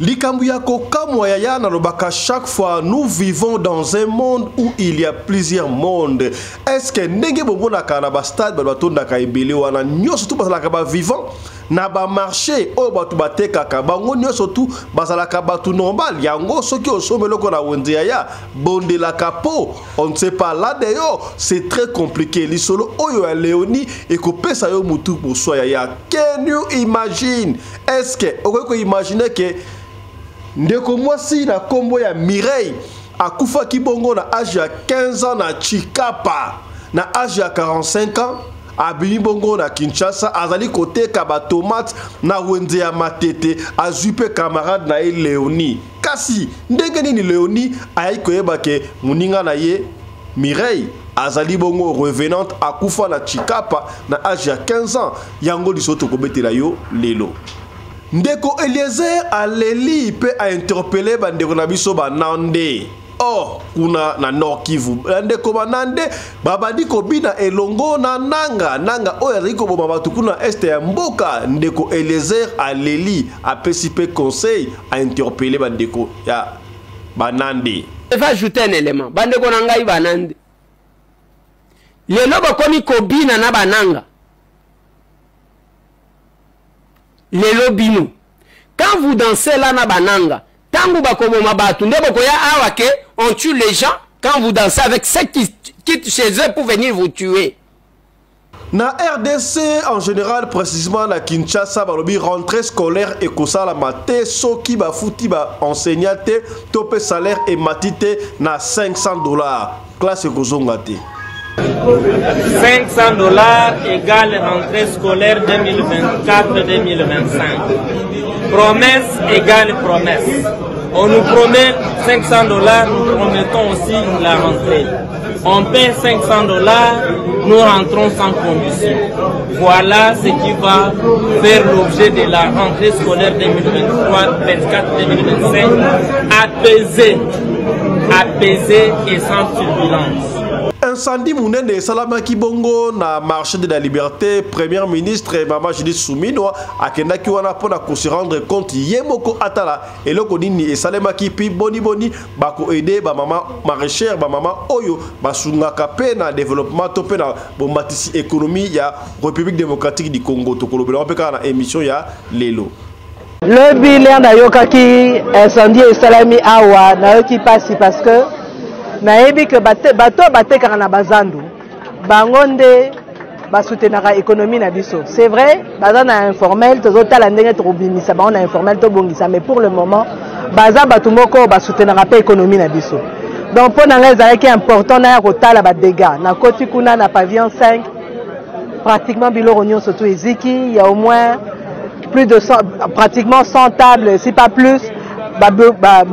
Likambuya kokamwa yaya na lobaka chaque fois nous vivons dans un monde où il y a plusieurs mondes. Est-ce que ndenge bomona ka na ba stade ba tonda ka ebele wana nyoso tout bazala ka ba vivant na ba marché o batu bateka ka bango nyoso tout bazala ka batu normal yango soki osomelo ko na wenze yaya bonde la capo on ne sait pas là d'ailleurs c'est très compliqué lisolo oyo ya Léonie et ko pesa yo mutu pour soi yaya. Can you imagine? Est-ce que on imaginer que ndeko mwasi na kombo ya Mireille akufa kibongo na âge ya 15 ans na Chikapa na âge ya 45 ans abini bongo na Kinshasa azali koteka ba tomate na wenze ya Matete azupe camarade na ye Léonie kasi ndenge nini Léonie ayi koyeba ke muninga na ye Mireille azali bongo revenante akufa na Chikapa na âge ya 15 ans yango lisoto kobetela yo lelo. Ndeko Eliezer aleli pe a interpellé bandeko na biso banande. Oh, kuna na Nord Kivu. Ndeko banande babadi kobina elongo na nanga oyo azali koboma batu kuna este ya mboka. Ndeko Eliezer aleli a pesipe conseil a interpellé bandeko ya banande. Je vais ajouter un élément. Bandeko nangai banande. Lelo bakomi kobina na bananga. Lelo binu. Quand vous dansez là na bananga, tangu bakomo mabatu, ndebo koya awake, on tue les gens quand vous dansez avec ceux qui quittent chez eux pour venir vous tuer. Na RDC en général, précisément na Kinshasa, balobi rentrée scolaire et kosala mate, soki ba futi ba enseignante, topé salaire et matite na $500. Classe kozongate. $500 égale rentrée scolaire 2024-2025. Promesse égale promesse. On nous promet $500, nous promettons aussi la rentrée. On paie $500, nous rentrons sans condition. Voilà ce qui va faire l'objet de la rentrée scolaire 2023-2024-2025. Apaisé et sans turbulence. Incendie Mounene Salama Kibongo na marché de la liberté, Premier ministre Mama Judith Soumino akenda ki wana pona ko se rendre compte yemoko atala eloko nini e Salama Kipi boni bako aider ba mama maraîchère ba mama oyo basunga kapé na développement topé na bombatisi économie ya République démocratique du Congo to kolobela peka na émission ya lelo. Le bilan d'ayoka ki incendie e Salami awa na yoki pasi parce que nayebi que bato batekaka na bazandu bangonde basoutenaka économie na biso. C'est vrai, baza na informel tozotala ndenge tobimisa bango na informel tobongisa, mais pour le moment baza bato moko basoutenaka pe économie na biso. Donc pour nanga ezalaki important na ya kotala ba dégâts na koti kuna na pavillon 5 pratiquement biloko nyonso to eziki, il y a au moins plus de 100, pratiquement 100 tables si pas plus.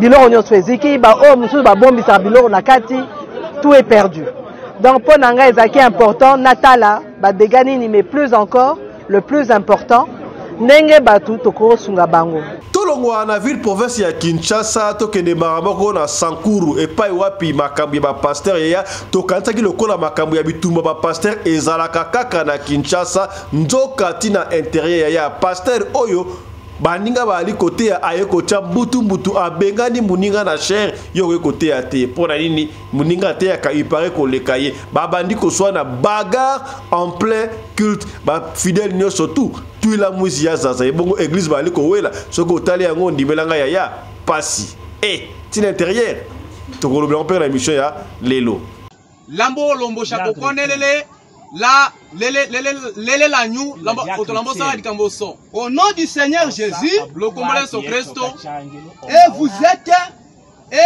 Biloko nyonso eziki o mususu babombisa biloko na kati, tout est perdu. Donc pour nanga ezaki important natala ba dégâts nini, mais plus encore le plus important ndenge batu tokosunga bango. Tolongwa na ville province ya Kinshasa tokende maramoko na Sankuru epai wapi makambo ya ba pasteur ya tokansaki lokola makambo ya bitumba ba pasteur ezalaka kaka na Kinshasa nzoka tina intérieur ya pasteur oyo baninga bali côté ya ayeko cha mbutu abengani muninga na cher yo côté ya te pona nini muninga te ya ka ipare ko lekaye babandi ko swa na bagarre en plein culte ba fidèle nyo surtout tu la musique ya zaza bongo église bali ko wela soko otali yango ndibelanga ya pasi tin intérieur to ko lobela père la mission ya lelo lambo lombo chako konelele la au nom du Seigneur Jésus, et vous êtes et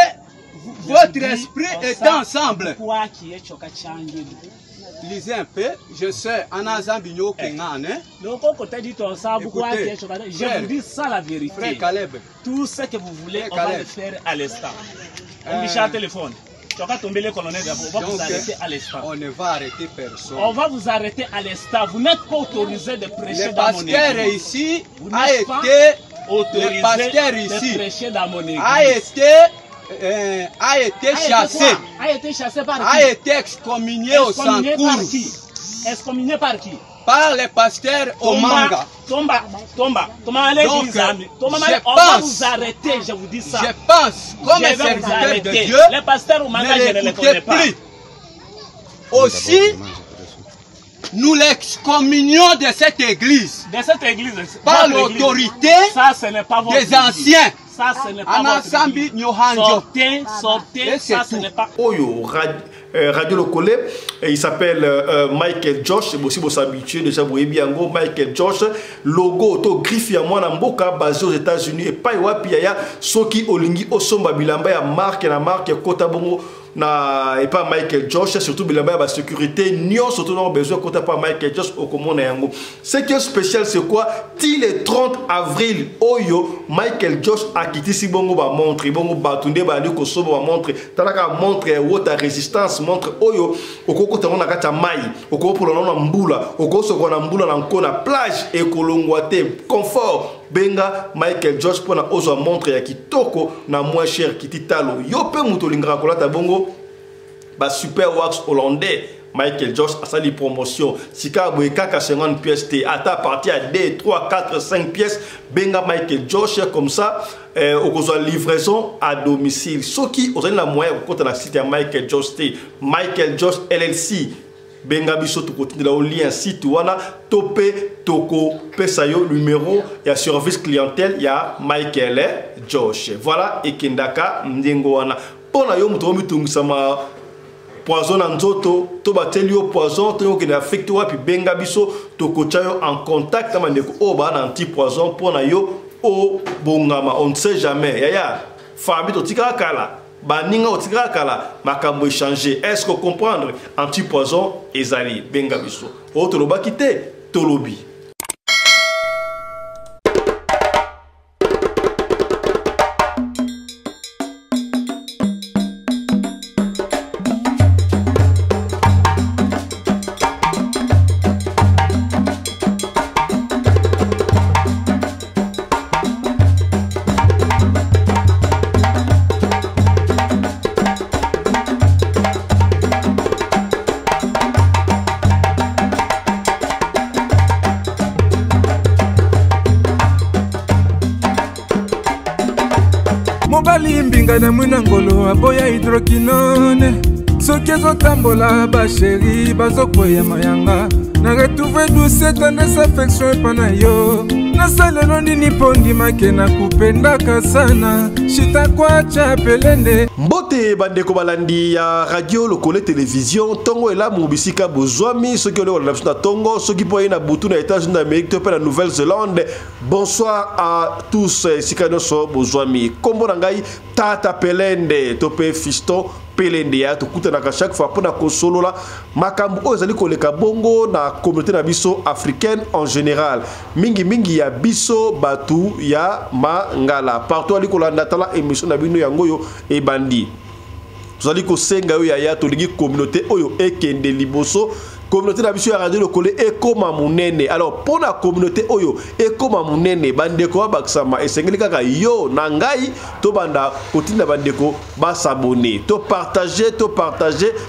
votre esprit est ensemble. Lisez un peu, je sais, Anazambino Kengan. Je vous dis ça la vérité. Frère Caleb. Tout ce que vous voulez, on va le faire à l'instant. On dit un téléphone. On va tomber les colonels, on va vous arrêter à l'instant. On ne va arrêter personne. On va vous arrêter à l'instant. Vous n'êtes pas autorisé de prêcher dans mon église. Le pasteur ici a été autorisé de prêcher dans mon église. A été chassé. A été chassé par qui? A été excommunié au Sankuru. Excommunié par qui? par les pasteurs au manga. Tomba, on va vous arrêter, je vous dis ça. Je pense, comme un serviteur de Dieu, les pasteurs au manga, je ne les connais pas. Aussi, nous l'excommunions de cette église. Par l'autorité des anciens. Ça, ce n'est pas sortez, ça, ce n'est pas... Oyo, Radio Lokole, il s'appelle Michael Josh, aussi vous s'habituer déjà vous bien Michael Josh, logo to griffe ya mwana mboka basé aux États-Unis et pas wapi ya soki olingi osomba bilamba ya marque kota bongo na et pas Michael Josh, surtout bilamba ya sécurité nyon surtout non besoin kota pas Michael Josh au komona yango. Ce qui est spécial c'est quoi? Till le 30 avril oyo Michael Josh a quitté si bongo ba montre bongo batunde ba liko sobo ba montre talaka montre wota résistance montre oyo okoko tangona kata mai okoko polo na mbula okoko soko na mbula na nkona plage et kolongwate confort benga Michael Josh pona ozo montre ya kitoko na moins cher kititalo yo pe muto lingara kolata bongo ba super wax hollandais Michael Josh a sali promotion sika boye kaka 50 pièces te ata parti à 2 3 4 5 pièces benga Michael Josh comme ça au livraison à domicile soki ozali na moyen ko na site ya Michael Josh te Michael Josh LLC benga biso to continue la lien site wana topé toko pesa yo numéro ya service clientèle ya Michael Josh voilà ekendaka ndingo wana pona yo muto mitungisa ma poison en nzoto to bateli yo poison to yo ke na affecte wapi benga biso toko chayo en contact na ndeko o ba na anti poison pona yo o bongama on ne sait jamais yaya fabi to tika kala baninga o tika kala makambo échanger est-ce que comprendre anti poison ezali benga biso o to loba kité tolobi. na mwina ngolo aboya hydroquinone soki ezotambola basheri bazokoya mayanga na retrouve douce tendresse affection epa na yo nasalelo nini mpo ndimake na kupendaka sana shitakwacha pelende mbote bandeko balandi ya radio Lokole télévision tongo elamu bisika bozwami soki ole wala na tongo soki po na butu na États-Unis d'Amérique to na Nouvelle-Zélande. Bonsoir à tous sikano so bozwami kombo na ngai tata pelende tope fisto pelende ya tokutanaka chaque fois pona kosolola makambo oyo ezali koleka bongo na communauté na biso africaine en général mingi ya biso batu ya mangala partout ali kolanda tala émission na bino yango yo ebandi tozali kosenga yo ya tolingi communauté oyo ekende liboso communauté na biso ya radio Lokole ekoma munene. Alors pour la communauté oyo ekoma munene bandeko bakisama esengeli kaka yo na ngai to banda kotinda bandeko ba s'abonner to partager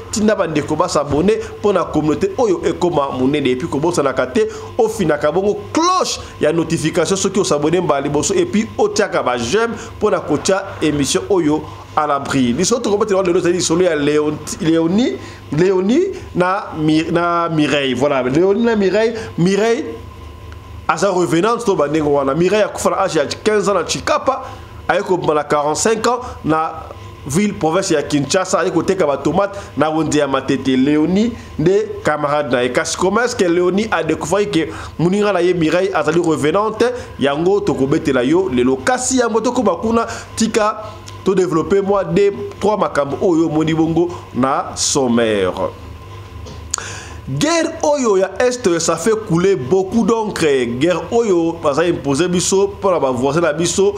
tinda bandeko ba s'abonner pour la communauté oyo ekoma munene et puis ko bosa na kate au finaka bongo cloche ya notification soki o s'abonner mbali boso et puis o tiaka ba j'aime pour la kocha émission oyo à l'abri. Nous sommes de solo ya Léonie na Mireille. Voilà, Léonie na Mireille à sa revenante to bandengo wana. Mireille a kufala âge ya 15 ans na Chikapa, ayeko bala 45 ans na ville province ya Kinshasa ayeko teka ba tomate na wonde ya matete. Léonie de camarade na ekasi commerce que Léonie a découvert que muninga na ye Mireille azali revenante yango tokobetela yo lelo kasi ya moto ko bakuna tika to développer moi des 3 makambo oyo moni bongo na sommaire. Guerre oyo ya Est, ça fait couler beaucoup d'encre. Guerre oyo parce que imposer biso pour la voisin la biso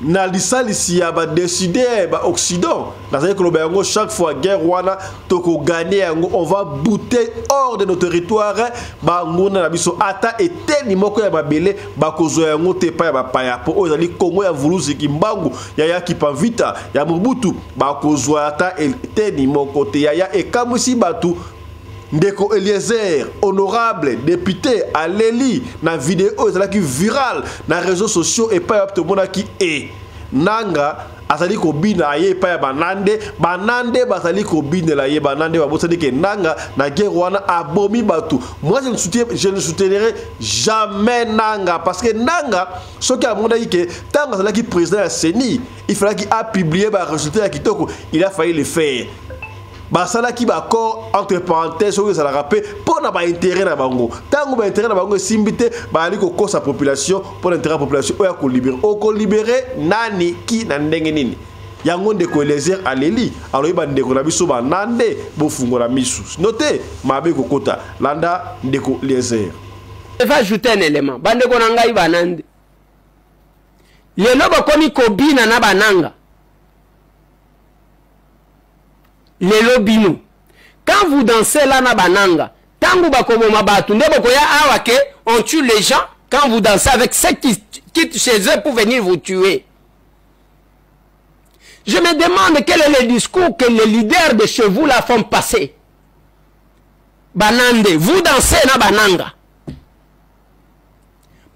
na lisalisi ya ba décider ba Occident. Dans un club yango chaque fois guerre wana toko gagner yango on va bouter hors de nos territoires ba ngona na biso ata eteni moko ya babele ba kozo yango te pa ya ba paya po ozali Congo ya vuluzi kimbangu ya kipavita ya Mobutu ba kozo ata eteni moko te ya ekamwisi batu Ndeko Eliezer, honorable député à l'Eli, na vidéo qui virale na réseaux sociaux et pas tout le monde qui est nanga azali ko bina ye pa banande bazali ko bina la ye banande babosadi ke nanga na guerre wana abomi batu. Moi je ne soutiendrai jamais nanga parce que nanga ce qui a montré que tant que qui président CENI il fallait qu'il a publié ba résultat kitoko, il a failli le faire. Basala qui va encore entre parenthèses sur ça la rappel pour n'a pas intérêt na bango tango ba intérêt na bango simbité ba ali ko sa population pour l'intérêt de la population o ko libérer nani ki na ndenge nini yango Ndeko Eliezer aleli alors ba ndeko na biso ba nande bo fungola misu notez mabe ko kota landa Ndeko Eliezer. Je vais ajouter un élément bandeko na ngai ba nande lelo ba komi ko bina na bananga les lobino. Quand vous dansez là na bananga, tangu bakomo mabatu, ndebo koya awake, on tue les gens quand vous dansez avec ceux qui quittent chez eux pour venir vous tuer. Je me demande quel est le discours que les leaders de chez vous là font passer. Banande, vous dansez na bananga.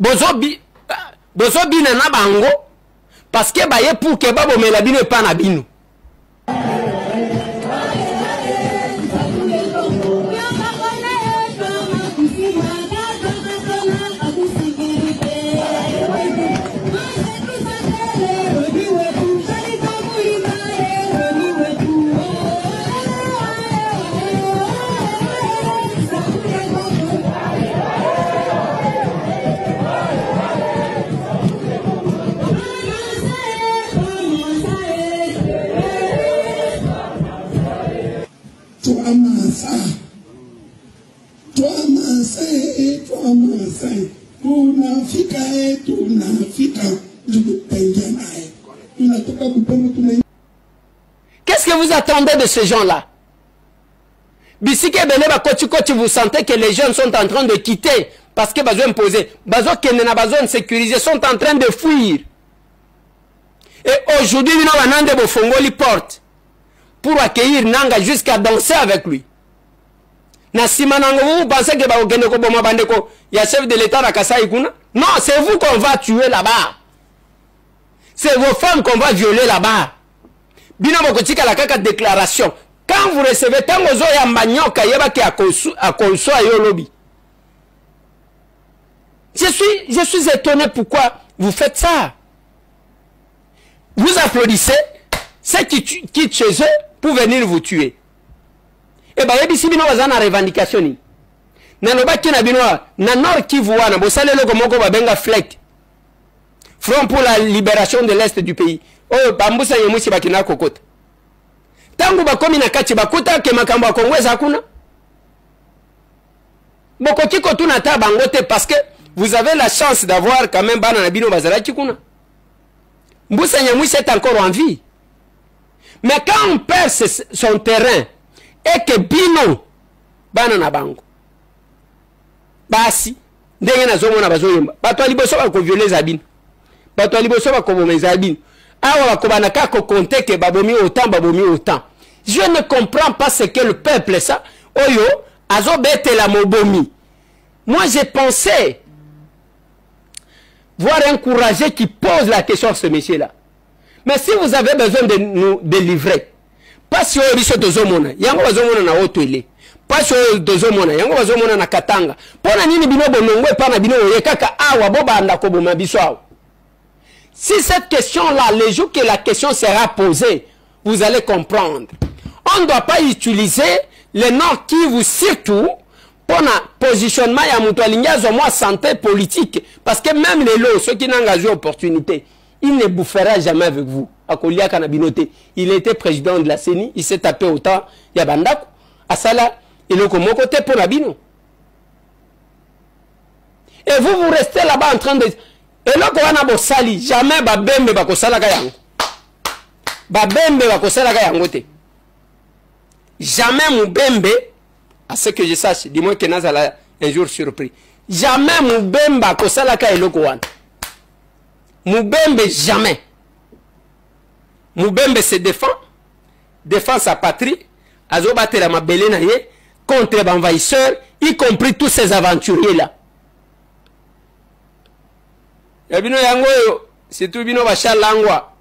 Bozobi na bango parce que baye pour que babo melabino pas na bino. Qu'est-ce que vous attendez de ces gens-là? Bisike Beleba Koti, vous sentez que les jeunes sont en train de quitter parce que besoin imposé, besoin de sécuriser, sont en train de fuir. Et aujourd'hui, nous avons un Fongoli porte pour accueillir Nanga jusqu'à danser avec lui. Vous pensez que il y a chef de l'État à Kasai Kuna? Non, c'est vous qu'on va tuer là-bas. C'est vos femmes qu'on va violer là-bas. Bino Bokotika la kaka déclaration. Quand vous recevez tant aux oya manioka yeba ki a konso ayolobi. Je suis étonné pourquoi vous faites ça. Vous applaudissez ceux qui quittent chez eux pour venir vous tuer. Et bien, il y a bino bazana revendication ni. Nanobaki na bino na nord Kivu wana bosale loko moko babenga FLEC. Front pour la libération de l'est du pays. Oh bambusa yemusi bakina kokota. Tangu bakomi na kati bakuta ke makambo akongweza hakuna. Bokoki ko tuna ta bangote parce que vous avez la chance d'avoir quand même bana na bino bazalaki kuna. Mbusa yemusi est encore en vie. Mais quand on perd son terrain et que bino bana na bango basi ndenge na zomo na bazoyemba bato aliboso ba ko violer zabine bato aliboso ba ko bomeza zabine awa ba ko banaka ko compter que babomi autant je ne comprends pas ce que le peuple ça oyo azobete la mobomi. Moi j'ai pensé voir un courageux qui pose la question à ce monsieur là, mais si vous avez besoin de nous délivrer pas si on biso tozomona yango bazomona na hoteli pas si on tozomona yango bazomona na Katanga pona nini bino bonongo pa na bino yekaka awa bobanda ko boma biso awa. Si cette question là les jours que la question sera posée vous allez comprendre. On ne doit pas utiliser les Nord Kivu surtout pour un positionnement ya mutu alingazo moi santé politique parce que même les lots ceux qui n'ont engagé opportunité il ne bouffera jamais avec vous. Akolia Kanabinote, il était président de la CENI, il s'est tapé autant Yabandako, Asala, et le Komo côté pour Nabino. Et vous restez là-bas en train de. Et là, quand on a sali, jamais Babembe Bakosala Gayango. Babembe Bakosala Gayangote. Jamais Moubembe, à ce que je sache, dis-moi que Nazala un jour surpris. Jamais Moubembe Bakosala Gayango. Moubembe, jamais. Moubembe se défend sa patrie, azobate la mabele na ye, contre les envahisseurs, y compris tous ces aventuriers-là. Yabino yango yo, c'est tout bino bachal langwa.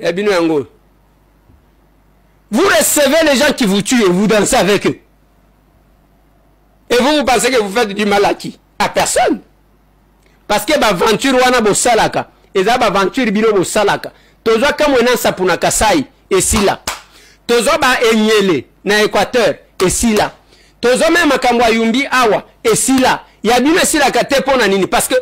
Yabino yango. Vous recevez les gens qui vous tuent et vous dansez avec eux. Et vous pensez que vous faites du mal à qui? À personne. Parce que l'aventure wana bo salaka, et ça l'aventure bino bo salaka. Tozo kamwena sapuna kasai et si là. Tozo ba enyele na Équateur et si là. Tozo même makambo yumbi awa et si là. Il y a bino si la kate pona nini parce que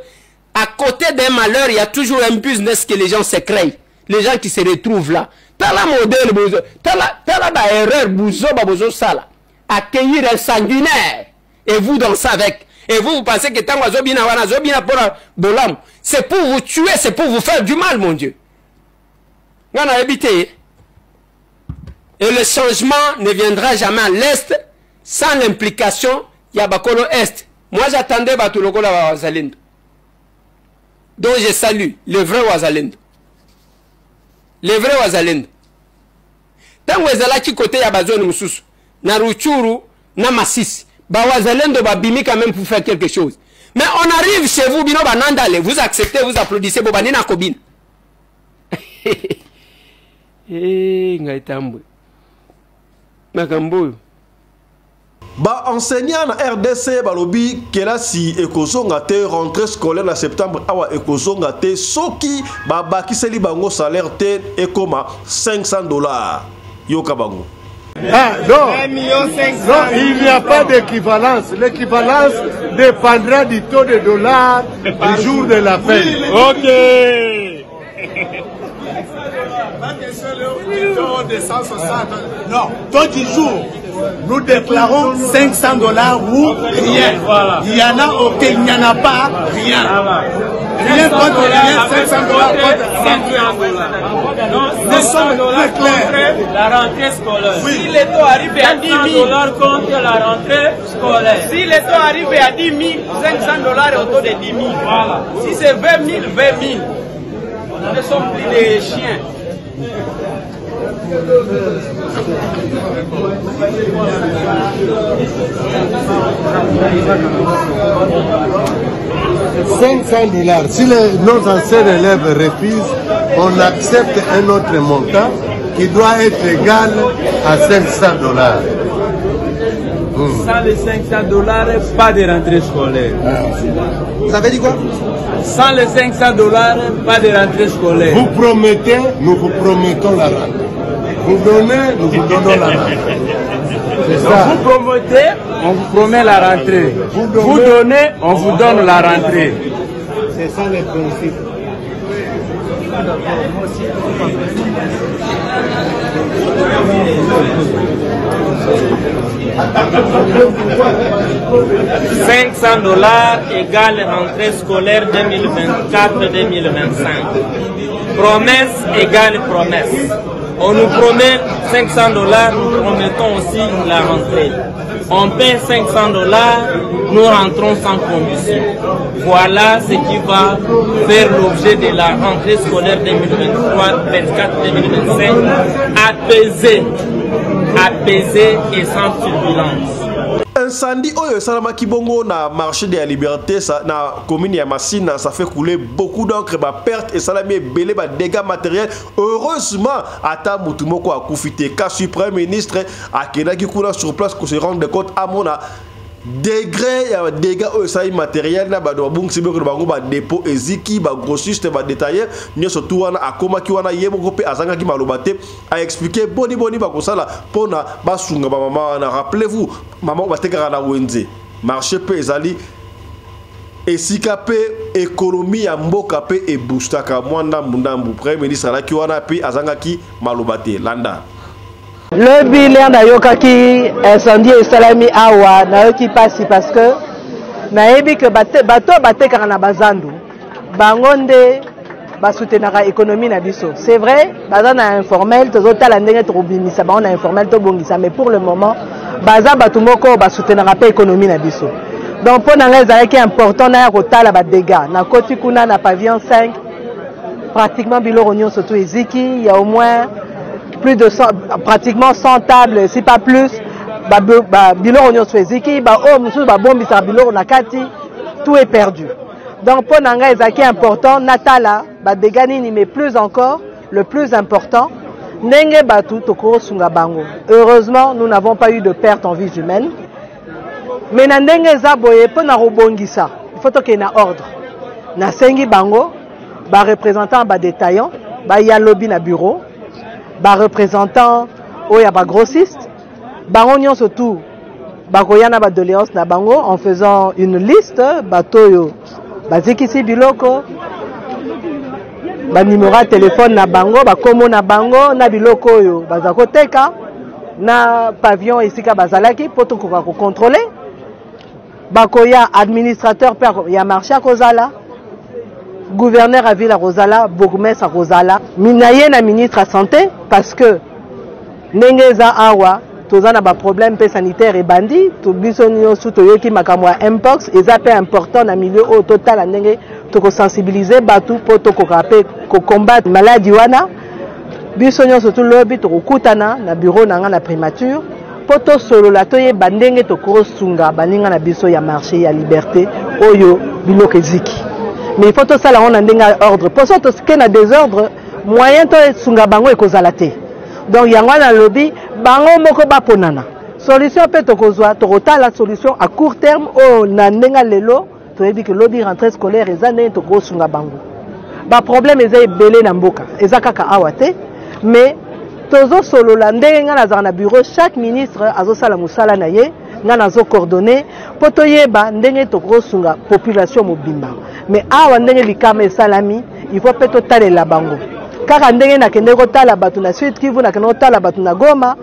à côté d'un malheur, il y a toujours un business que les gens se créent. Les gens qui se retrouvent là. T'as la modèle bozo, t'as la erreur bozo babozo sala. Accueillir un sanguinaire et vous dansez avec. Et vous pensez que tant zobina wana zobina pour bolam, c'est pour vous tuer, c'est pour vous faire du mal, mon Dieu. On a habité. Et le changement ne viendra jamais à l'Est sans l'implication Yabakolo Est. Moi j'attendais Batulokola Wazalendo. Donc je salue le vrai Wazalendo. Le vrai Wazalendo. Tant que vous qui côté Yabazone Moussous, na Ruchuru, na Massis, ba Wazalendo ba bimi quand même pour faire quelque chose. Mais on arrive chez vous, bino banandale, vous acceptez, vous applaudissez, bobani na kobine. Ngaitambo. Makambo. Ba enseignant na RDC balobi kelasi ekozonga te rentrée scolaire en septembre awa ekozonga te soki ba bakiseli bango salaire te ekoma $500 yoka bango. Ah non, non, il n'y a pas d'équivalence. L'équivalence dépendra du taux de dollars du jour de la paie. Ok. Non, taux du jour. Nous déclarons $500 ou rien. Voilà. Il y en a aucun, il n'y en a pas, rien. Rien contre rien, $500 contre nous sommes très clairs. La rentrée scolaire. Oui. Si les taux arrivent à $10,000 contre la rentrée scolaire. Si les taux arrivent à 10 000, $500 est autour de 10 000. Voilà. Si c'est 20 000, 20 000. Nous ne sommes plus des chiens. $500. Si nos anciens élèves refusent, on accepte un autre montant qui doit être égal à $500. Sans les $500, pas de rentrée scolaire. Vous avez dit quoi? Sans les $500, pas de rentrée scolaire. Vous promettez, nous vous promettons la rentrée. Vous donnez, nous vous donnons la rentrée. Vous promettez, on vous promet la rentrée. Vous donnez, on vous donne la rentrée. C'est ça le principe. $500 égale rentrée scolaire 2024-2025. Promesse égale promesse. On nous promet $500, nous promettons aussi la rentrée. On paie $500, nous rentrons sans commission. Voilà ce qui va faire l'objet de la rentrée scolaire 2023-2024-2025, apaisée et sans turbulence. Incendie oyo salamaki bongo na marché de la liberté na commune ya Massina, ça fait couler beaucoup d'encre, ba perte et salami belé ba dégâts matériels. Heureusement ata mutu moko akufite ka suprême ministre akenaki kuna sur place ko se rendre compte à mona degré ya dégâts oyo sai matériel na ba do bungsi beko bango ba dépôt eziki ba grossiste ba détailler nyoso tu wana akomaki wana yemoko pe azangaki maloba te a expliquer boni ba kosala pona basunga ba mama na rappelez-vous maman batekaka na wenze marché pe ezali esika pe économie ya mboka pe ebustaka mwanda mbundambu premier ministre alaki wana pe azangaki maloba te landa. Le bilan d'Ayokaki incendie et salami awa nayoki pasi parce que nayebi que bato batekaka na bazandu bangonde basoutenaka économie na biso. C'est vrai, bazana informel tozotala ndenge tobimisa bango na informel to bongisa mais pour le moment baza bato moko basoutenaka pe économie na biso. Donc pour nanga ezalaki important na kotala ba dégâts na koti kuna na pavillon 5 pratiquement biloko nyonso to eziki, il y a au moins plus de 100, pratiquement 100 tables, si pas plus. biloko nyonso eziki oyo mosusu babombisaka biloko na kati, tout est perdu. Donc pour nanga ezaki important natala badega nini, mais plus encore le plus important ndenge batu tokosunga bango. Heureusement nous n'avons pas eu de perte en vie humaine, mais na ndenge eza boye po na robongisa il faut que na ordre na sengi bango ba représentant ba détaillant ba ya lobby na bureau ba représentant oya ba grossiste bango nyonso tout bakoyana ba doléance na bango en faisant une liste batoyo bazikisi biloko ba numéro de téléphone na bango ba komo na bango na biloko oyo bazako teka na pavillon esika bazalaki poto ko contrôler bakoya administrateur pe ya marché à Kozala, gouverneur à ville à Rosala, bourgmestre à Rosala, minaye na ministre à santé parce que nengeza awa tozana ba problème pe sanitaire et bandi to bisonio suto yoki makamwa mpox ezape important na milieu au total ndenge to ko sensibiliser batu poto ko rapper ko combattre maladie wana bisonio surtout lobby to kutana na bureau nanga na primature poto solo la toye bandenge to kosunga baninga na biso ya marché ya liberté oyo biloko eziki. Mais il faut tout ça là on a ndenga ordre pour ça to ce na désordre moyen to sunga bango ekozala te. Donc yango na lobby bango moko baponana solution pe to kozwa to la solution à court terme o na ndenga lelo to yebi que lobby rentrée scolaire ezane to kosunga bango ba problème eza ebele na mboka eza kaka awate mais tozo solo la ndenge nga nazana na bureau chaque ministre azosala musala na ye nga nazo coordonner poto yeba ndenge to kosunga population mobimba. Mais awa ndenge likama esalami il faut peut totaler la bango kaka ndenge na kende kotala batu na Sud Kivu na kende kotala batu na Goma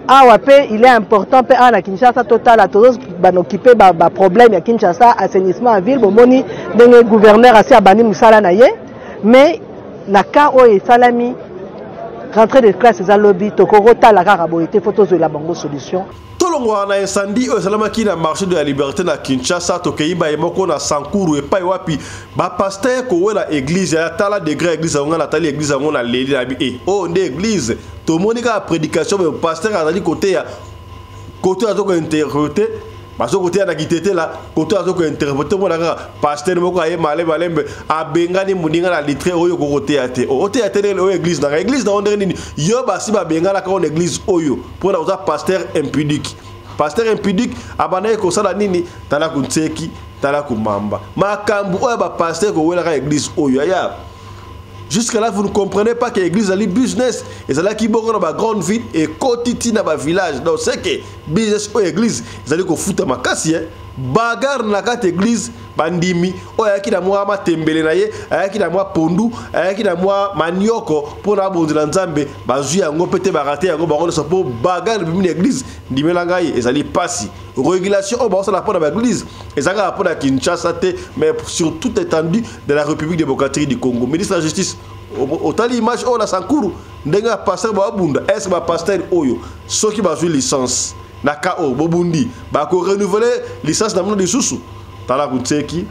awa pe il est important pe ana Kinshasa totala tozo banoccuper ba problème ya Kinshasa assainissement en ville bomoni ndenge gouverneur asi abani musala na ye. Mais na ka o esalami rentrée de classe za lobby to korotala kaka boité photos de la bango solution. Tolongwa na incendie au salamaki na marché de la liberté na Kinshasa to keiba emoko na Sankuru e pai wapi ba pasteur ko wela église ya tala degré église nga na tali église nga na leli na bi oh nde église to monika prédication mais pasteur azali côté ya côté azoko interpréter parce que côté na kitete la côté azoko interpréter mo na pasteur moko aye malembe abengani muninga na litre oyo ko côté ate o côté ate le église na ondre nini yo basi ba bengala ka on église oyo pour na pasteur impudique abanaye ko sala nini tala kuntseki tala kumamba makambu oyo ba pasteur ko wela ka église oyo ya. Jusqu'à là, vous ne comprenez pas que l'église a le business. Et c'est là qu'il y a une grande ville et quotidien dans le village. Donc, c'est que business ou église, ils allaient foutre ma casse. Bagarre na kati église, bandimi, ou ayaki na moi matembele na ye, ayaki na moi pondu, ayaki na moi manioko, pour na bondi na nzambe, bazu yango pete barate yango barono so pour bagarre bimi église, ndimelanga ye, ezali pasi. Régulation au bas la porte de l'église, et ça rapport à Kinshasa, mais sur toute étendue de la République démocratique du Congo. Ministre de la Justice, au tali image au la Sankuru, ndenga pasteur babunda, est-ce que pasteur oyo, ceux qui bazu licence. Nakao bobundi bako renouveler licence na mno de susu tala kutseki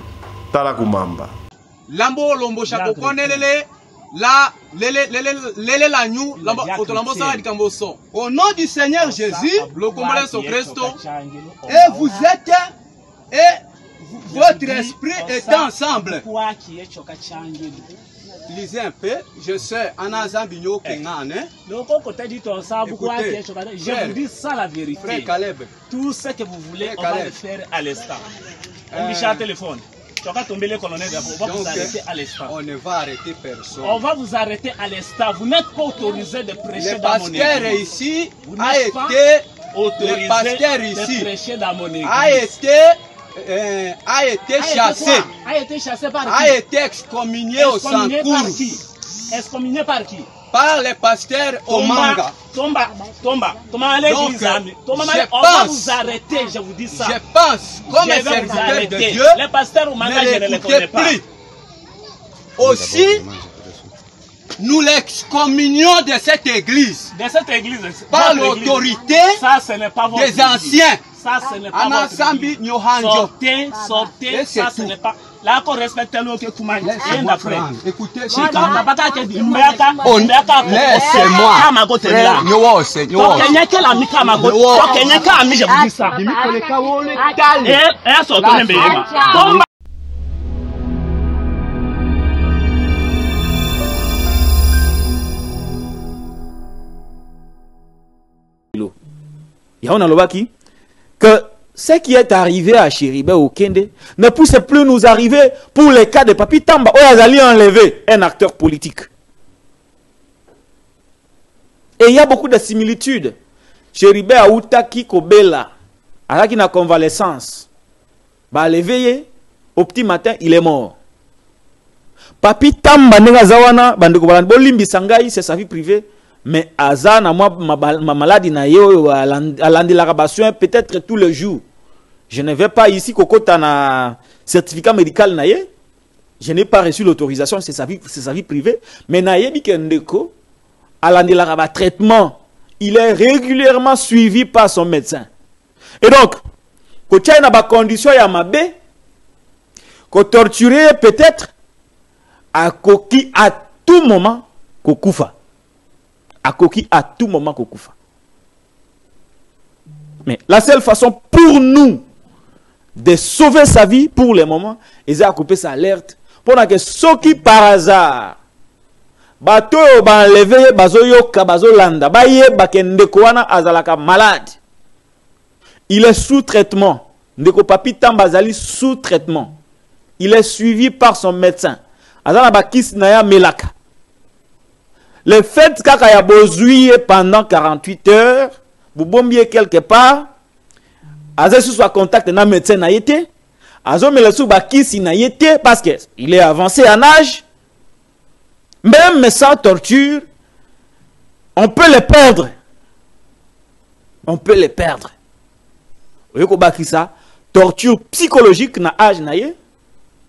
tala kumamba lambo lombo chako konelele la lele la ñu lambo otolambo sa dikambo son au nom du Seigneur Jésus le combat sur Christ et vous êtes et votre esprit est ensemble. Lisez un peu, je sais, Anazambigno Kengan. Je vous dis ça la vérité. Frère Caleb. Tout ce que vous voulez, on va le faire à l'instant. On dit un téléphone. Tu vas tomber le colonel, on va vous arrêter à l'instant. On ne va arrêter personne. On va vous arrêter à l'instant. Vous n'êtes pas autorisé de prêcher dans mon église. Le pasteur ici a été autorisé de prêcher dans mon église. A été chassé. A été chassé par qui? A été excommunié au Sankuru. Excommunié par qui? Par les pasteurs au Manga. Tomba à l'église. On va vous arrêter, je vous dis ça. Je pense, comme un serviteur de Dieu, les pasteurs au Manga, je ne les connais pas. Aussi, nous l'excommunions de cette église. De cette église. Par l'autorité des anciens. Ça, ce n'est pas votre église. Sortez, ça, ce n'est pas. Là, qu'on respecte le que Koumaï. Écoutez, Laissez-moi. Yaona Lobaki, que ce qui est arrivé à Chéribé au Kende ne puisse plus nous arriver pour les cas de Papi Tamba. Où Azali a enlevé un acteur politique. Et il y a beaucoup de similitudes. Chéribé a Outaki Kobela, avec une convalescence. Bah, l'éveillé, au petit matin, il est mort. Papi Tamba Negazawana, Bolimbi Sangai, c'est sa vie privée. Mais Azana, moi, ma maladie, peut-être tous les jours. Je ne vais pas ici, Kokota, na certificat médical, naye. Je n'ai pas reçu l'autorisation, c'est sa vie privée. Mais naye, Bikendeko, Alandilaraba traitement, il est régulièrement suivi par son médecin. Et donc, quand il y a des conditions, il y a ma bé, qu'on torturer peut-être, à Koki à tout moment, Kokoufa. À Koki à tout moment Kokoufa. Mais la seule façon pour nous de sauver sa vie pour le moment, ils ont coupé sa alerte pour que ceux qui par hasard bato ba enlevé bazo yoka bazo landa baye bakendeko wana azalaka malade, il est sous traitement. Ndeko Papi Tamba azali sous traitement, il est suivi par son médecin azala bakis naya melaka. Le fait qu'il y a besoin pendant 48 heures, vous bombiez quelque part, Azo soit contact d'un médecin n'a été, Azo me le sous bakisi n'a été parce qu'il est avancé en âge. Même sans torture, on peut le perdre. On peut le perdre. Vous voyez ça, torture psychologique n'a âge n'a été.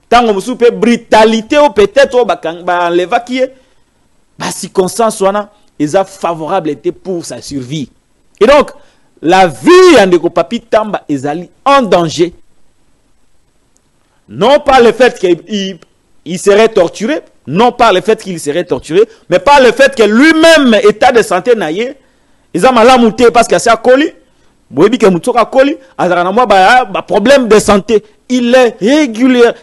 Tant que vous soupez brutalité ou peut-être l'évacuer. La circonstance est favorable pour sa survie. Et donc, la vie de Papi Tamba est en danger. Non pas le fait qu'il serait torturé, non pas le fait qu'il serait torturé, mais pas le fait que lui-même, état de santé naïe, il a mal mouté parce qu'il a coli. Problème de santé. Il est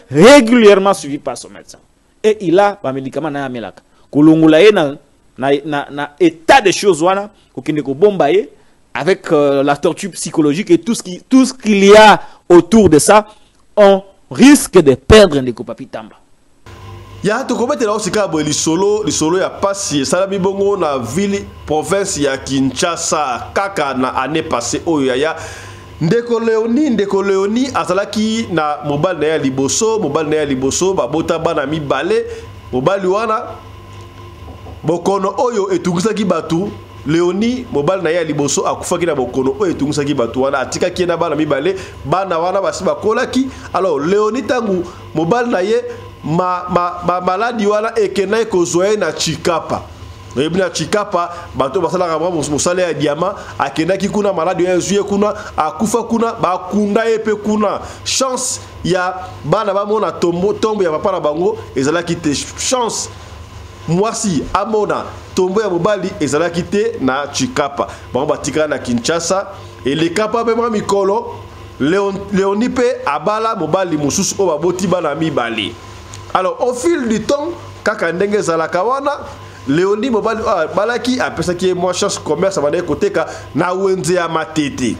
régulièrement suivi par son médecin. Et il a un médicament na melaka. Kulungulaye na état de choses wana kokindeko bombaye avec la torture psychologique et tout ce qu'il y a autour de ça, on risque de perdre Ndeko Papi Tamba. Ya to komete la osika bo lisolo ya pasi salami bongo na ville province ya Kinshasa kaka na année passée oyo ya Ndeko Léonie azalaki na mobile na ya liboso babota bana mibale mobile wana bokono oyo etungisaki batu. Léonie mobile na ya liboso akufaki na bokono oyo etungisaki batu wana atikaki na bana mibale bana wana basi bakolaki. Alors Léonie tangu mobile na ye maladi wana ekena ekozwa na Chikapa. Na Chikapa bato basala vraiment musala ya diamant akendaki kuna maladi ya zuye kuna akufa kuna bakunda epe kuna chance ya bana bamona tombo ya papa na bango ezalaki te chance mwasi amona tombo ya mobali ezalaki te na Chikapa bango batika na Kinshasa et les kapa pema mikolo Léonie pe abala mobali mususu o baboti bana mibali. Alors au fil du temps kaka ndenge zalaka wana Léonie mobali balaki apesaki moi chance commerce abande koteka na wenze ya matete.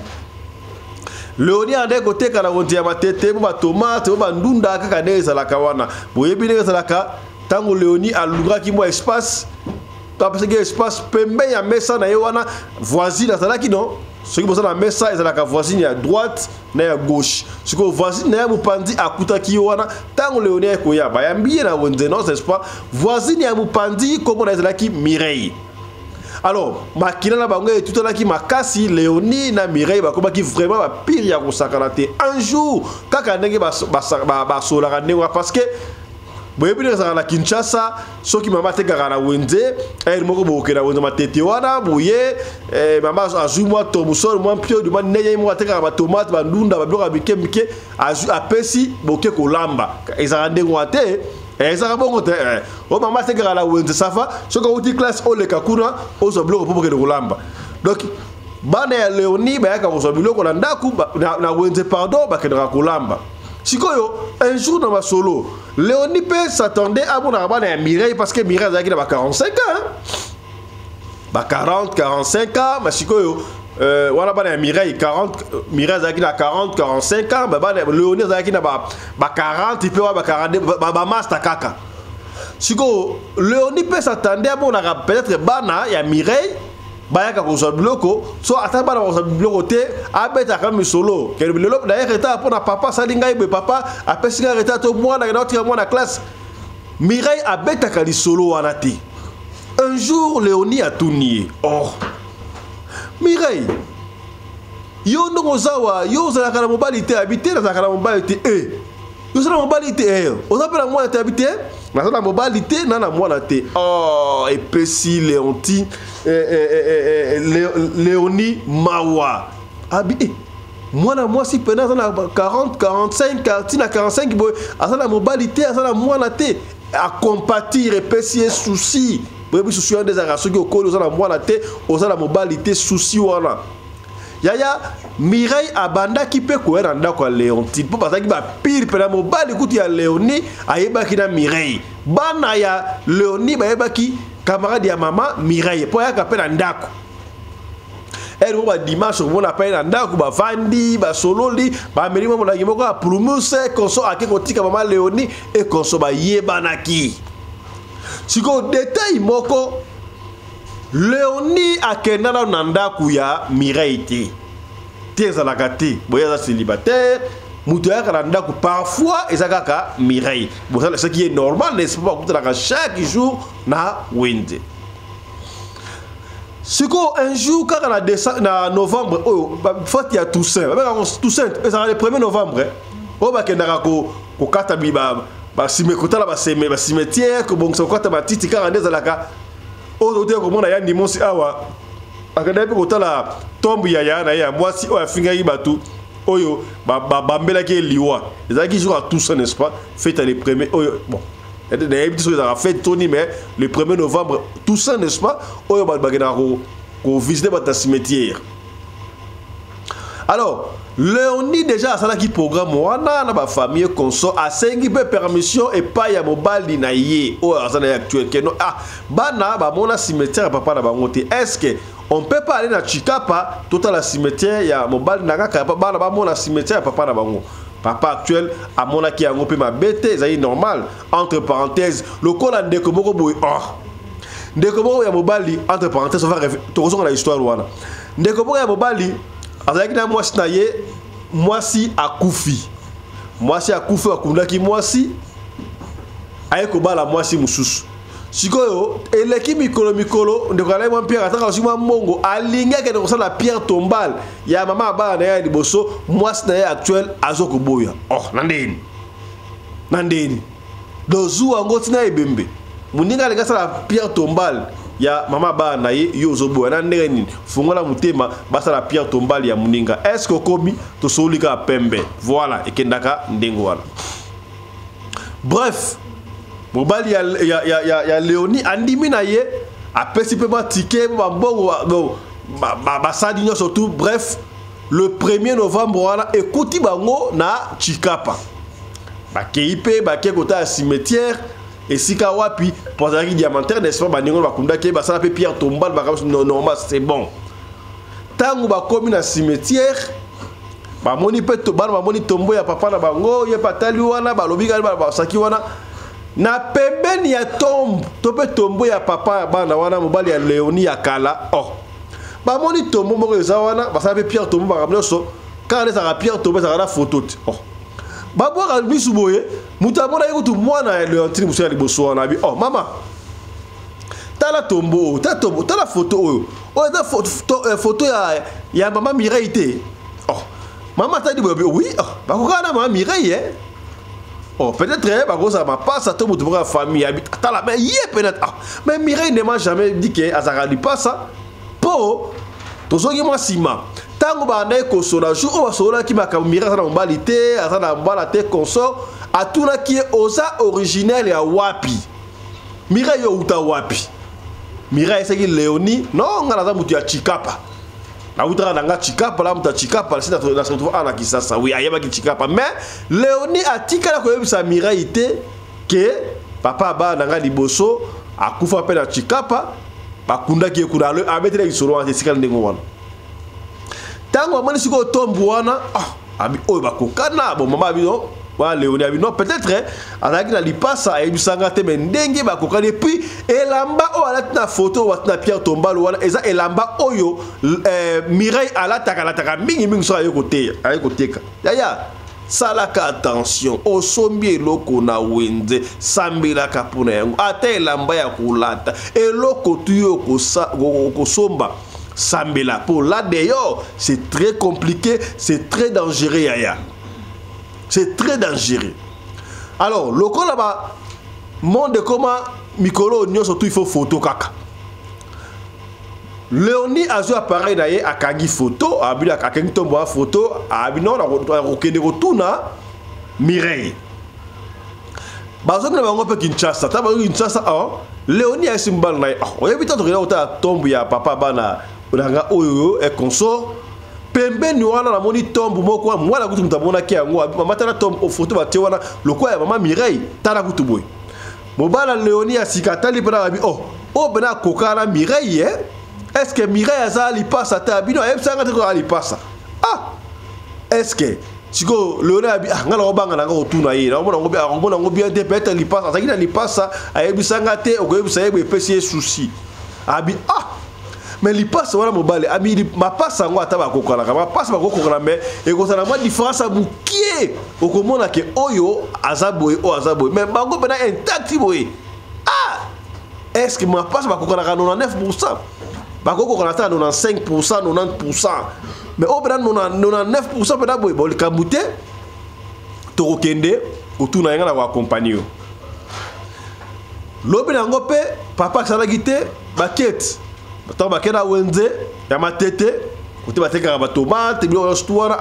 Léonie ande koteka na wenze ya matete ba tomate ba ndunda kaka ndenge zalaka wana boyebi ndenge zalaka tango Léonie alungaki mo espace tapesaki espace pembe ya mesa na ye wana voisine azalaki non ce qui bosa na mesa ezalaka voisine ya droite na ya gauche ce que voisine na ya mupandi akutaki wana tango Léonie ekoya bayambiye na wenze non c'est pas voisine ya mupandi comme on ezalaki Mireille. Alors makina na bango etutanaki makasi Léonie na Mireille bakomaki vraiment ba pire ya kosakana te un jour kaka ndenge ba solaka ndenge parce que boyebi ezaka na Kinshasa soki mama tekaka na wenze moko boke na wenze matete wana boye mama azui mwa tomusol mwa mpio du neye mwa tekaka ba tomate ba ndunda ba bloka bike azui apesi boke kolamba ezaka ndengo ate ezaka bongo te o mama tekaka na wenze safa soki uti classe oleka kuna ozo bloka po boke kolamba donc bana ya Léonie bayaka kozwa biloko na ndaku na wenze pardon bakendaka kolamba. Sikoyo, un jour dans ma solo, Léonie peut s'attendait à mon arabe à Mireille parce que Mireille a 45 ans. 40, 45 ans, mais Sikoyo, voilà, Mireille, 40, Mireille a 40, 45 ans, Léonie a 40, il peut avoir 40, master kaka. Sikoyo, Léonie peut s'attendre à mon arabe, peut-être Bana, il y a Mireille. Bayaka kozwa biloko so ataba na kozwa biloko te abeta kama solo ke biloko d'ailleurs eta pour na papa salinga ibe papa apesinga reta to mwana na otira mwana classe Mireille abeta ka li solo wana te. Un jour Léonie a tout nié. Oh Mireille yo ndongo zawa yo za kana mobilité habité na kana mobilité yo za mobilité ozapela mwana te habité na za mobilité na mwana te. Oh epesi Léontine Léonie Mawa abi mwana mwasi pena na 40 45 na 45 boy azana mobilité azana mwana te a compatir epesi souci boyebi souci en des araso ki okoli ozana mwana te ozana mobilité souci wana yaya Mireille abanda ki pe ko na ndako ya Léontine po bazaki ba pire pena mobali kuti ya Léonie ayebaki na Mireille bana ya Léonie bayebaki camarade ya mama Mireille po ya kapena ndako elle ba dimanche on appelle na ndako ba vandi ba sololi ba merimo mo la yimoko a promousse konso akeko tika mama Léonie et konso ba yebanaki siko détail moko Léonie akenda na ndako ya Mireille te tezalaka te boya célibataire mutu ya kana ndako parfois ezakaka Mireille bon ça ce qui est normal n'est-ce pas que chaque jour na wende siko un jour quand na novembre oh fête ya Toussaint ça le 1er novembre oh ba kendaka ko kata biba ba simekota ba cimetière ko bon so kota ba titi ka ndezalaka oh te ko mona ya ndimosi awa akanda pe kotala tombe ya na ya mwasi o afinga yibatu oyo bambela ki liwa ezaki jour à Toussaint n'est-ce pas fête le 1er oyo bon d'ailleurs dit ça fête Tony mais le 1er novembre Toussaint n'est-ce pas oyo bagena ko visiter ba cimetière. Alors Léonie déjà ça qui programme wana na ba famille consort a sengi pe permission et pas ya mobali na ye o azana actuel que non bana ba mona cimetière papa na bangote est-ce que on peut pas aller na Chikapa total la cimetière ya mobali na kaka bana ba mona cimetière papa na bango papa actuel a mona ki yango pe ma bête ça normal entre parenthèses le kola ndeko moko boy ndeko moko ya mobali entre parenthèses on va tokozonga na histoire wana ndeko moko ya mobali azaki na mwasi na ye mwasi akufi akundaki mwasi ayeko bala mwasi mususu sikoyo eleki mikolo ndeko ala mwa pierre ataka osima mongo alingaki de kosala pierre tombale ya mama bala na ya liboso mwasi na ye actuel azoko boya nandeni dozu ango tina ebembe muninga alinga sala pierre tombale ya mama ba na ye yozo boya na ndenge nini fungola mutema basala pierre tombale ya muninga est-ce que komi to solika pembe voilà ekendaka ndengo wana bref mobali ya Léonie andimi na ye apesi pe ba ticket ba bongo ba sadi surtout bref le 1er novembre wana ekoti bango na Chikapa bakeipe bakekota cimetière esika wapi pozaki diamantaire n'est-ce pas baningo bakundaki basala pe pierre tombale normal c'est bon tango bakomi na cimetière bamoni pe to bana bamoni tombo ya papa na bango ye patali wana balobi kali basaki wana na pembeni ya tombe to pe tombo ya papa bana wana mobali ya Léonie ya kala bamoni tombo moko eza wana basala pe pierre tombo bakamneso quand ça pierre tombo ça la photo babwaka misu boye mutu amona ye kutu mwana ya Léontine musu ya liboso wana abi mama tala tombo tala photo oyo eza photo ya mama Mireille te mama tadi boye oui bakokana mama Mireille Oh, peut-être, ça m'a pas ça, tout le monde famille habite. Mais peut-être. Mais Mireille ne m'a jamais dit que Azara lui passe ça. Pour, tout ce qui m'a sima. Tant que je suis consola, je suis qui m'a Mireille dans balité, Azara dans balité consort, à tout là qui est osa originel et à Wapi. Mireille Outa Wapi. Mireille c'est qui Léonie, non, on a la Chikapa. La outra nanga Chikapa, la muta Chikapa, c'est dans ce trouve en Kisasa, oui, ayama ki Chikapa. Mais Léonie a tika la koyebi sa Mireille que papa ba nanga liboso a kufa pe na Chikapa, ba kunda ki ekuna le a mettre isoro en sikal ndengo wana. Tango amani siko tombu wana, abi oyo ba kokana, bon mama abi no. Voilà, Léonie a dit non, peut-être, avec la lipasa, et du sangate, mais n'engue ba kokane, et puis, elamba, oh, elle a une photo, ou elle a Pierre Tombal, ou elle a elamba, oyo, Mireille, à la taka, mingi, sur le côté, yaya, salaka, attention, o sombi, loko na wende, sambila kapuna, ate elamba ya kulata, et loko tuyo ko somba, sambila, pour là d'ailleurs, c'est très compliqué, c'est très dangereux, yaya. C'est très dangereux. Alors, le cas là-bas, monde comment Mikolo Nyo surtout il faut photo kaka. Léonie a joué appareil d'ailleurs à Kagi photo, à Abila Kakengi tombe photo, à Abino la Rokene retourna Mireille. Bazo na bango pe Kinshasa, ta bango Kinshasa Léonie a simbal na on évite de regarder ta tombe ya papa bana onanga oyo et consort. Pembe ni wana na moni tombe moko mwana kutu mutabona ki yango mama tana tombe au photo batie wana lokwa ya mama Mireille tana kutu boy mobala Léonie asikatali pena abi bena kokana Mireille est-ce que Mireille azali passa ta bino ebsanga te ko ali passa est-ce que siko Léonie abi ngala obanga na ko tuna ye na mona ngo bien te peut-être li passa ça qui li passa ayebisanga te okoyebisa yebe pesi souci abi mais il passe voilà mobile ami ma passe ngo ataba kokala ma passe ba kokala mais et ko sana moi différence a bukie okomona ke oyo azaboy mais bango bena intact boy est-ce que ma passe ba kokala 99% ba kokala ta 95% 90% mais au bena 99% bena boy bol kamute to kokende otuna yanga na wa compagnie lobi nango pe papa sala gite baquette tant bakena wenze ya matete côté bateka ba tomate bio histoire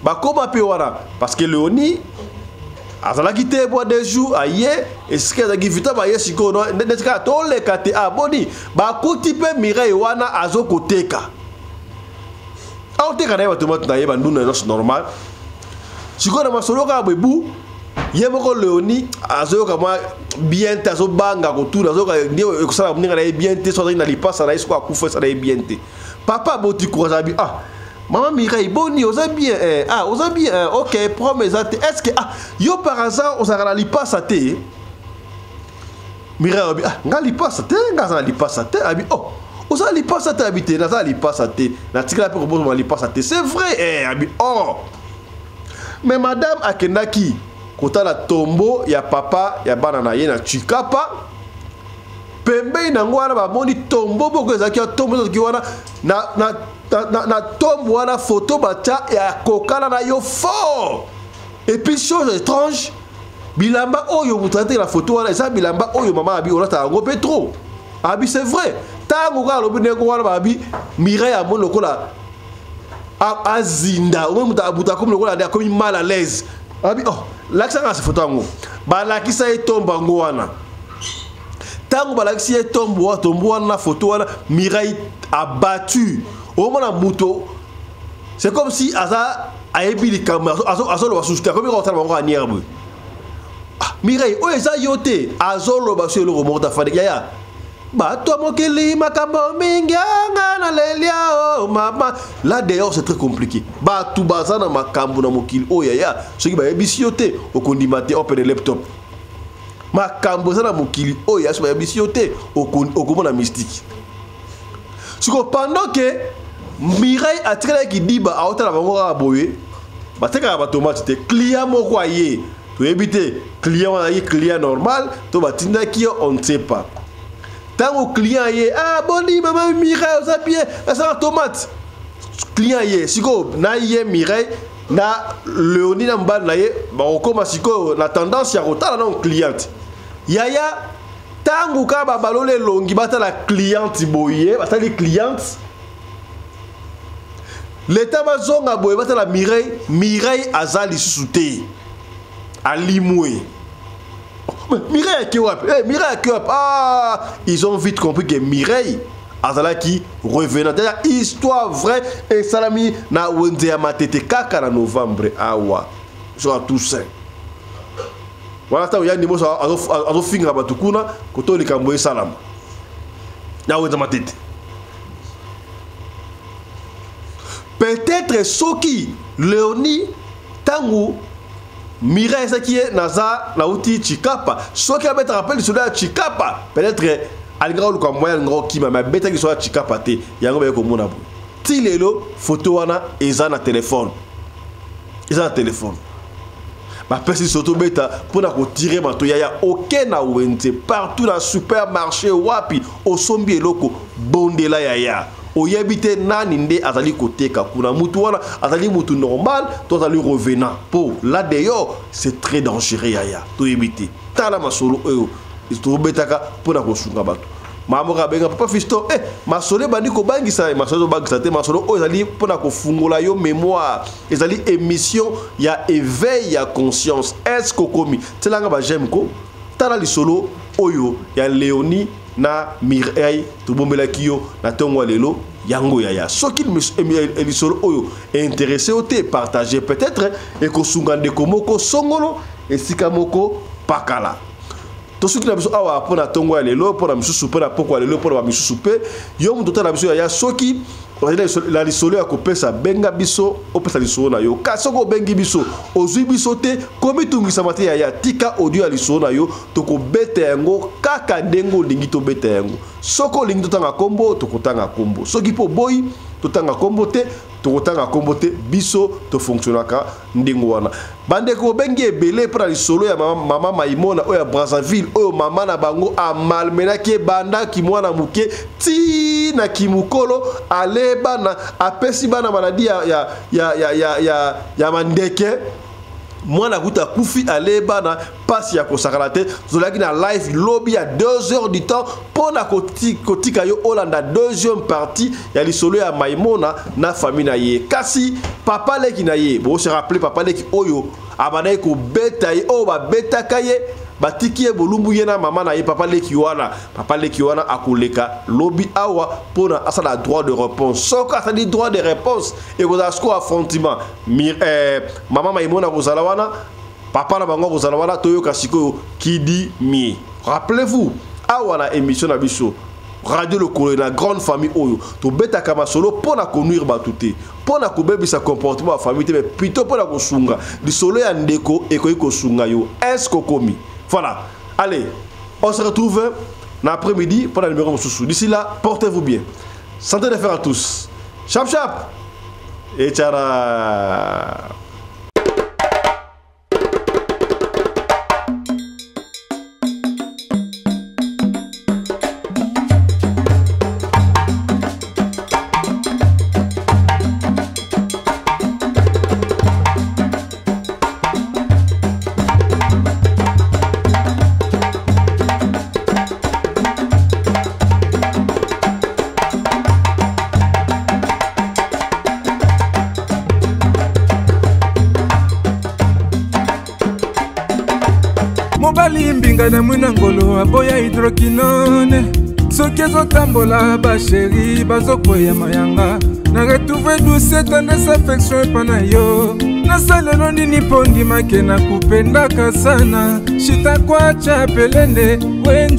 ba koma pe wana parce que Léonie azala quitté bois des jours aye et ce que za givita ba yesiko no neska to le kate boni ba kuti pe Mireille wana azokoteka aoteka na ba tomate na yeba nduna no normal siko na masolo ka bebu yeboko Léonie azoyoka mwa bien te azobanga kotura azoyoka ndio ekosala mninga na bien te soza na lipasa na isko akufa ça na bien te papa boti courage abi maman Mireille boni oza bien oza bien OK promesse est-ce que yo par hasard ozaka na lipasa te Mireille abi nga lipasa te nga za lipasa te abi oza lipasa te habité na za lipasa te na tikala pe ko bo lipasa te c'est vrai abi mais madame akendaki kota la tombo ya papa ya bana na ye na Chikapa pembe na ngwana ba moni tombo boko ezaki ya tombo ki wana na tombo wana photo bacha ya kokana na yo fort et puis chose étrange bilamba oyo mutrate la photo wana eza bilamba oyo mama abi olata ngo petro abi c'est vrai tango ka lobi neko wana abi Mireille amon lokola azinda o muta abuta comme lokola de comme mal à l'aise abi l'accent à cette photo ngo balakisa etomba ngo wana tango balakisa etombo wana photo wana Mireille abattu au mona muto c'est comme si aza ayebi likambo azolo basusta comme on tala ngo anierbe Mireille eza yote azolo basu le remonta fa yaya ba to mokeli makambo mingi na lelia mama là d'ailleurs c'est très compliqué ba tout bazana makambo na mokili yaya ce qui ba ebisiote okondimate open laptop makambo za na mokili yaya so ba ebisiote okomona mystique siko pendant que Mireille a tiré qui dit ba aota la bango boye ba teka ba tomate te client moko aye to ebite client aye client normal to ba tinda ki on ne sait pas. Tant au client y est boni maman Mireille ça bien ça tomate client y est siko na y Mireille na Léonie na mbali na ye bakokoma sikoyo na tendance ya kotala na cliente yaya tangu ka babalole longi batala cliente boye batali cliente l'état bazonga boye batala Mireille azali susute alimwe Mireille qui wapi Mireille qui wapi ils ont vite compris que Mireille azala qui revenant d'ailleurs histoire vraie et salami na wenze ya matete kaka na novembre awa sur tout ça voilà ta ya ndimo azo finga batukuna koto likambo e salama na wenze matete peut-être soki Léonie tangu Mireille ça qui est naza na uti Chikapa soki abeta rappel sur la Chikapa peut-être alinga oluka moya ngo kima ma beta ki so Chikapa te yango be ko mona bo ti lelo photo wana eza na téléphone ba pesi soto beta pona ko tirer mato ya aucun na wente partout dans supermarché wapi osombi eloko bondela ya oyebite nani nde azali koteka kuna mutu wana azali mutu normal to azali revenant pour là d'ailleurs c'est très dangereux ya to yebite tala masolo eyo itobetaka pona ko sunga bato mamoka benga papa fisto masolo bandi ko bangisa masolo bangisa te masolo o ezali pona ko fungola yo mémoire ezali émission ya éveil ya conscience est-ce que komi telanga ba j'aime ko tala li solo oyo ya Léonie na Mireille tobombela kiyo na tongo lelo yango yaya soki li solo oyo intéressé au te partager peut-être et ko sunga ndeko moko songolo esika moko pakala to soki na biso awa pona tongo lelo pona misusu pona poko lelo pona misusu pe yo muto na biso yaya soki la lisolo ya kopesa benga biso opesa lisolo na yo kasoko bengi biso ozui biso te komi tungisa mate ya tika audio ya lisolo na yo toko beta yango kaka ndengo lingi to beta yango soko lingi totanga kombo tokotanga kombo soki po boy totanga kombo te tokotanga kombo te biso to fonctionnaka ndengo wana bande ko bengi ebele pour lisolo ya mama Maimona o ya Brazzaville o mama na bango amalmena ke banda ki mwana muke ti na kimukolo ale bana apesi bana maladi ya mandeke mwana kuta kufi ale bana pasi ya kosakala te zolaki na live lobby à 2 heures du temps pona kotika yo olanda deuxième partie ya lisolo ya Maimona na famille na ye kasi papa leki na ye bo se rappeler papa leki oyo abana ko beta ye o ba beta kaye batiki bolumbu yena mama na ye papa leki wana akoleka lobby awa pona asala droit de réponse soka asali droit de réponse et ko asko affrontement mama Maimona kozala wana papa na bango kozala wana toyoka sikoyo kidi mi rappelez-vous awa na émission na biso Radio Lokolo na grande famille oyo to beta kama solo pona konuire batute pona kobebisa comportement ya famille mais plutôt pona kosunga lisolo ya ndeko ekoyi kosunga yo est-ce komi voilà allez on se retrouve l'après-midi pour la numéro Moussoussou. D'ici là portez-vous bien, santé de fer à tous, chap chap et tchara. Mbinga na mwina ngolo aboya hydroquinone soki ezotambola basheri bazokwea mayanga na retrouve douce tendresse affection epana yo nasalelo nini mpo ndimake na kupendaka sana shitakwacha pelende wenjo